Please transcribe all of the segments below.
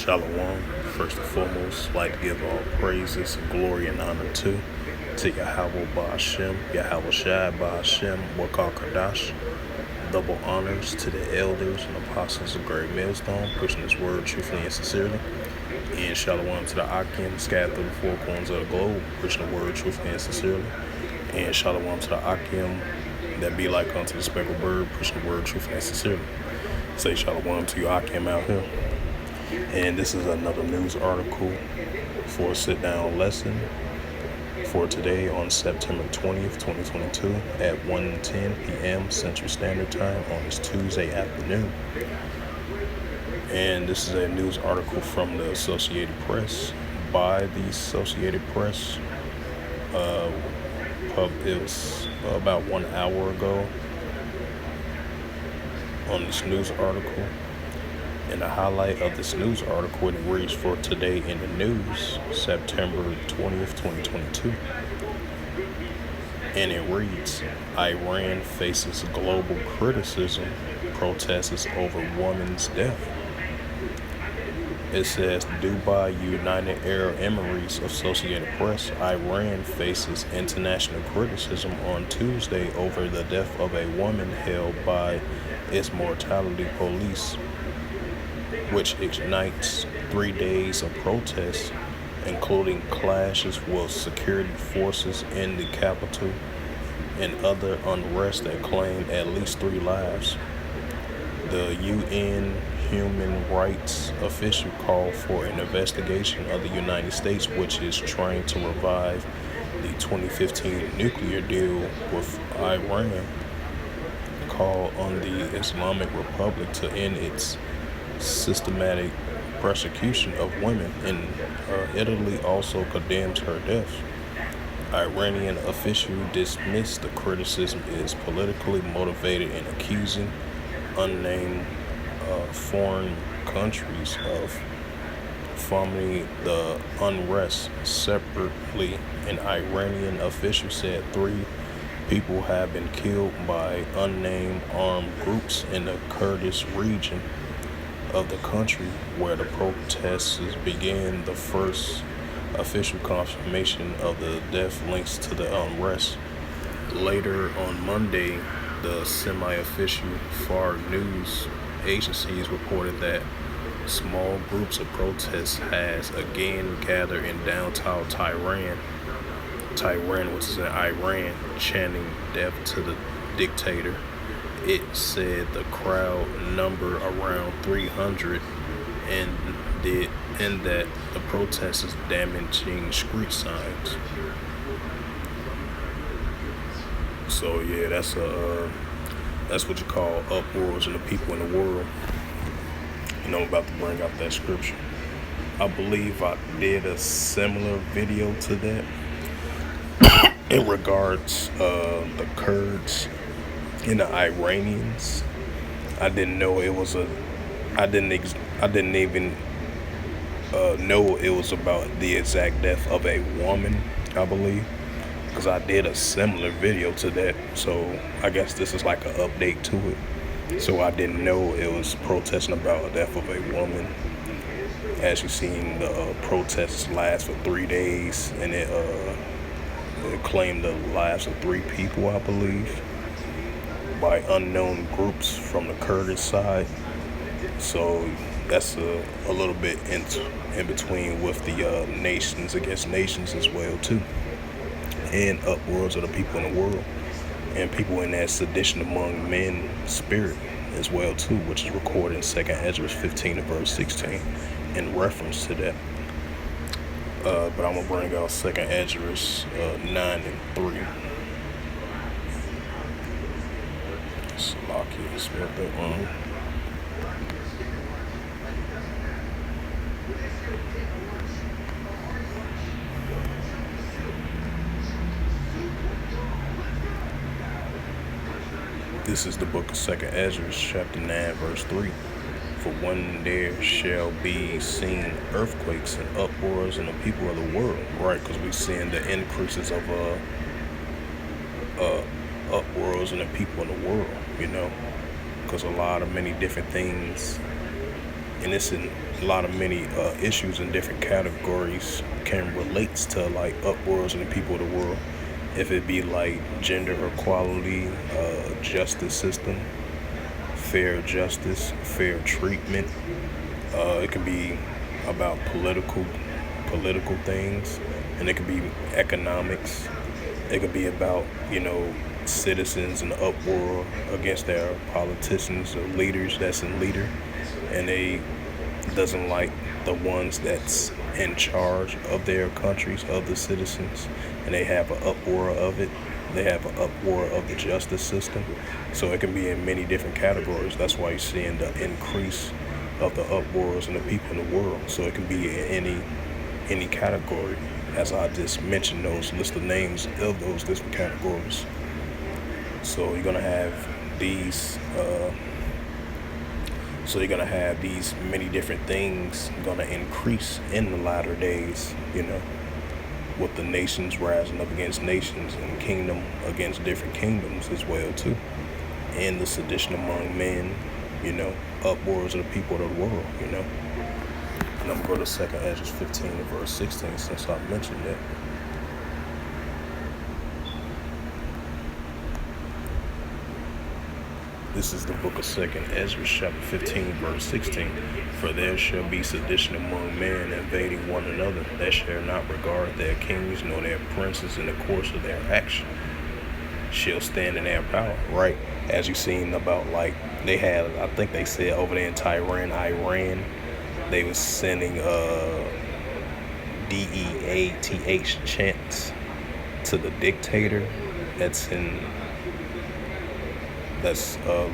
Shalom. First and foremost, like to give all praises and glory and honor to Yahweh Ba'Shem, Yahweh Shai Ba'Shem, Wakal Kadash. Double honors to the elders and apostles of Great Millstone, pushing this word truthfully and sincerely. And shalom to the Akim, scattered through the four corners of the globe, pushing the word truthfully and sincerely. And shalom to the Akim that be like unto the speckled bird, pushing the word truthfully and sincerely. Say shalom to you Akim out here. And this is another news article for a sit-down lesson for today on September 20th, 2022 at 1:10 p.m. Central Standard Time on this Tuesday afternoon. And this is a news article from the Associated Press by the Associated Press. It was about 1 hour ago on this news article. And the highlight of this news article, it reads for today in the news, September 20th, 2022. And it reads, Iran faces global criticism, protests over woman's death. It says, Dubai United Arab Emirates Associated Press, Iran faces international criticism on Tuesday over the death of a woman held by its mortality police, which ignites 3 days of protests, including clashes with security forces in the capital and other unrest that claimed at least 3 lives. The UN human rights official called for an investigation of the United States, which is trying to revive the 2015 nuclear deal with Iran, called on the Islamic Republic to end its systematic persecution of women, and Italy also condemns her death. Iranian official dismissed the criticism as politically motivated and accusing unnamed foreign countries of fomenting the unrest. Separately, an Iranian official said 3 people have been killed by unnamed armed groups in the Kurdish region of the country where the protests began. The first official confirmation of the death links to the unrest. Later on Monday, the semi-official Far News agencies reported that small groups of protests has again gathered in downtown Tehran, which is in Iran, chanting death to the dictator. It said the crowd numbered around 300 and that the protesters damaging street signs. So yeah, that's what you call uproars in the people in the world. And I'm about to bring out that scripture. I believe I did a similar video to that in regards the Kurds and the Iranians. I didn't know it was I didn't even know it was about the exact death of a woman, I believe, because I did a similar video to that. So I guess this is like an update to it. So I didn't know it was protesting about the death of a woman. As you've seen, the protests last for 3 days, and it claimed the lives of 3 people, I believe, by unknown groups from the Kurdish side. So that's a little bit in between with the nations against nations as well too, and uproars of the people in the world, and people in that sedition among men spirit as well too, which is recorded in 2 Ezra 15 and verse 16 in reference to that. But I'm gonna bring out 2 Ezra 9 and 3. Salakia, spelled that wrong. This is the book of 2 Ezra, chapter 9, verse 3. For when there shall be seen earthquakes and uproars in the people of the world, right? Because we're seeing the increases of uproars in the people in the world, because a lot of many different things, and it's in a lot of many issues in different categories can relate to like upwards and the people of the world. If it be like gender equality, justice system, fair justice, fair treatment. It can be about political things, and it could be economics. It could be about citizens in uproar against their politicians or leaders that's in leader, and they doesn't like the ones that's in charge of their countries, of the citizens, and they have an uproar of it. They have an uproar of the justice system. So it can be in many different categories. That's why you're seeing the increase of the uproars and the people in the world. So it can be in any category. As I just mentioned, those list of names of those different categories. So you're gonna have these. So you're gonna have these many different things gonna increase in the latter days. With the nations rising up against nations and kingdom against different kingdoms as well too, and the sedition among men. Upwards of the people of the world. And I'm going to go to 2nd Ezra 15 and verse 16 since I mentioned that. This is the book of 2nd Ezra, chapter 15, verse 16. For there shall be sedition among men, invading one another, that shall not regard their kings nor their princes in the course of their action, shall stand in their power. Right, as you've seen about like they had, I think they said over there in Iran, they was sending DEATH chants to the dictator that's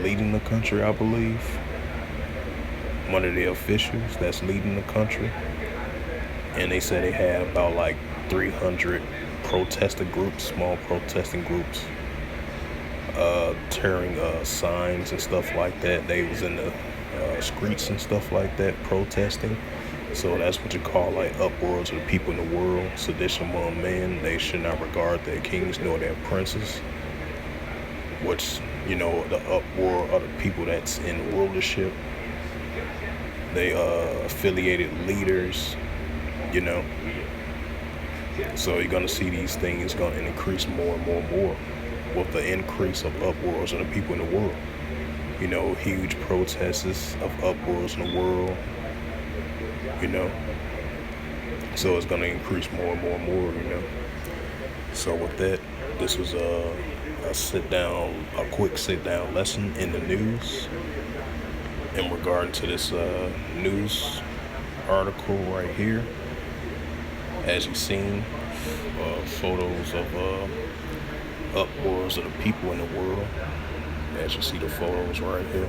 leading the country, I believe. One of the officials that's leading the country. And they said they had about like 300 protester groups, small protesting groups, tearing signs and stuff like that. They was in the streets and stuff like that, protesting. So that's what you call like upwards of the people in the world, sedition among men. They should not regard their kings nor their princes. Which, the uproar of the people that's in rulership. They affiliated leaders, So you're gonna see these things gonna increase more and more and more with the increase of uproars of the people in the world. Huge protests of uproars in the world. So it's gonna increase more and more and more. So with that, this was a quick sit down lesson in the news in regard to this news article right here. As you've seen, photos of uproars of the people in the world. As you see the photos right here,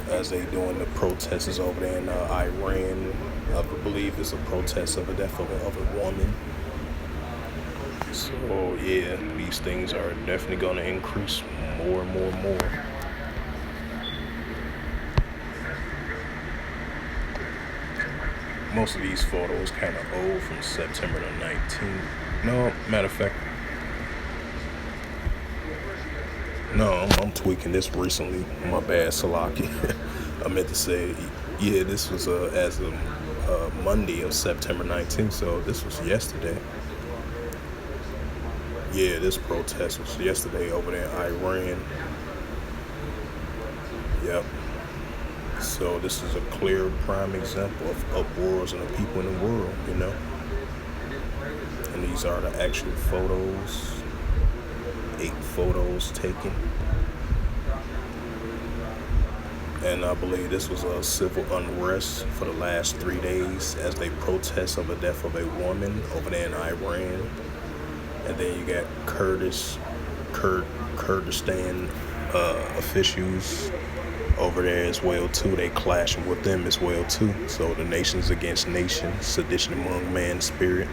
as they doing the protests over there in Iran. I believe it's a protest of the death of a woman. So yeah, these things are definitely going to increase more and more and more. Most of these photos kind of old, from September the 19th. No, matter of fact, no, I'm tweaking this recently. My bad, Salaki. I meant to say, yeah, this was as of Monday of September 19th, so this was yesterday. Yeah, this protest was yesterday over there in Iran. Yep. So this is a clear prime example of uproars and the people in the world, And these are the actual photos. 8 photos taken. And I believe this was a civil unrest for the last 3 days as they protest over the death of a woman over there in Iran. And then you got Kurdistan officials over there as well too. They clashing with them as well too. So the nations against nations, sedition among man spirit,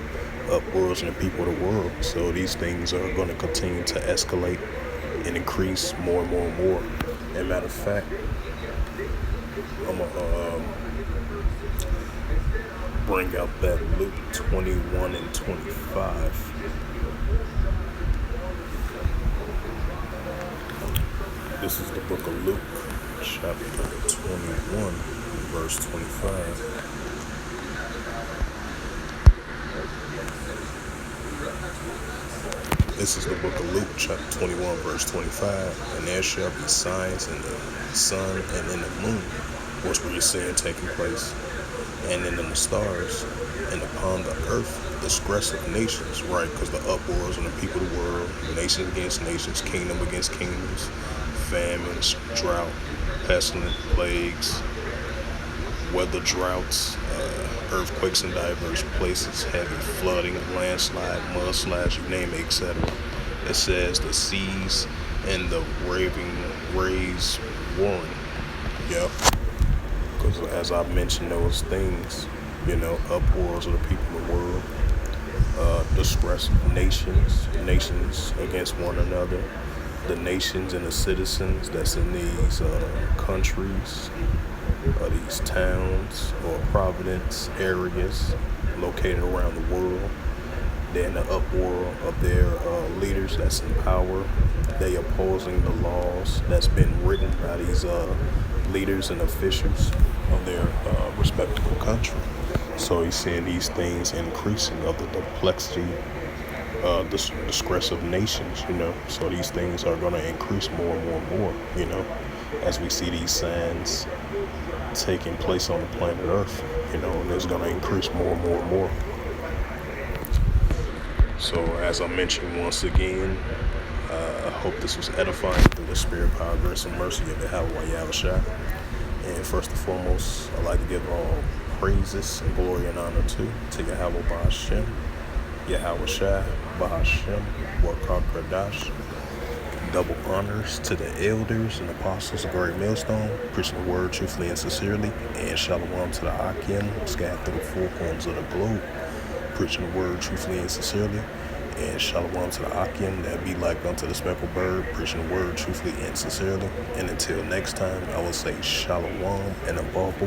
uproars in the people of the world. So these things are going to continue to escalate and increase more and more and more. And matter of fact, I'm gonna bring out that Luke 21 and 25. This is the book of Luke, chapter 21. verse 25. This is the book of Luke, chapter 21, verse 25. And there shall be signs in the sun and in the moon, which we're seeing taking place, and in the stars, and upon the earth distress of nations, right? Because the uproars and the people of the world, nations against nations, kingdom against kingdoms, famines, drought, pestilence, plagues, weather droughts, earthquakes in diverse places, heavy flooding, landslide, mudslides, you name it, etc. It says the seas and the raving waves warring. Yep. Because as I mentioned those things, uproars of the people of the world, distress of nations against one another, the nations and the citizens that's in these countries, these towns or province areas located around the world. They're in the uproar of their leaders that's in power. They opposing the laws that's been written by these leaders and officials of their respectable country. So he's seeing these things increasing of the complexity, the distress of nations, So these things are going to increase more and more and more, as we see these signs taking place on the planet Earth, and it's going to increase more and more and more. So as I mentioned once again, I hope this was edifying through the spirit, power, grace, and mercy of Yahweh Yahushua. And first and foremost, I'd like to give all praises and glory and honor to Yahweh Bahashem, Yahushua Bahashem, Wakar Kradash. Double honors to the elders and apostles of Great Millstone, preaching the word truthfully and sincerely, and shalom to the Akim, scattered through the four corners of the globe, preaching the word truthfully and sincerely, and shalom to the Akim that be like unto the speckled bird, preaching the word truthfully and sincerely. And until next time, I will say shalom and above.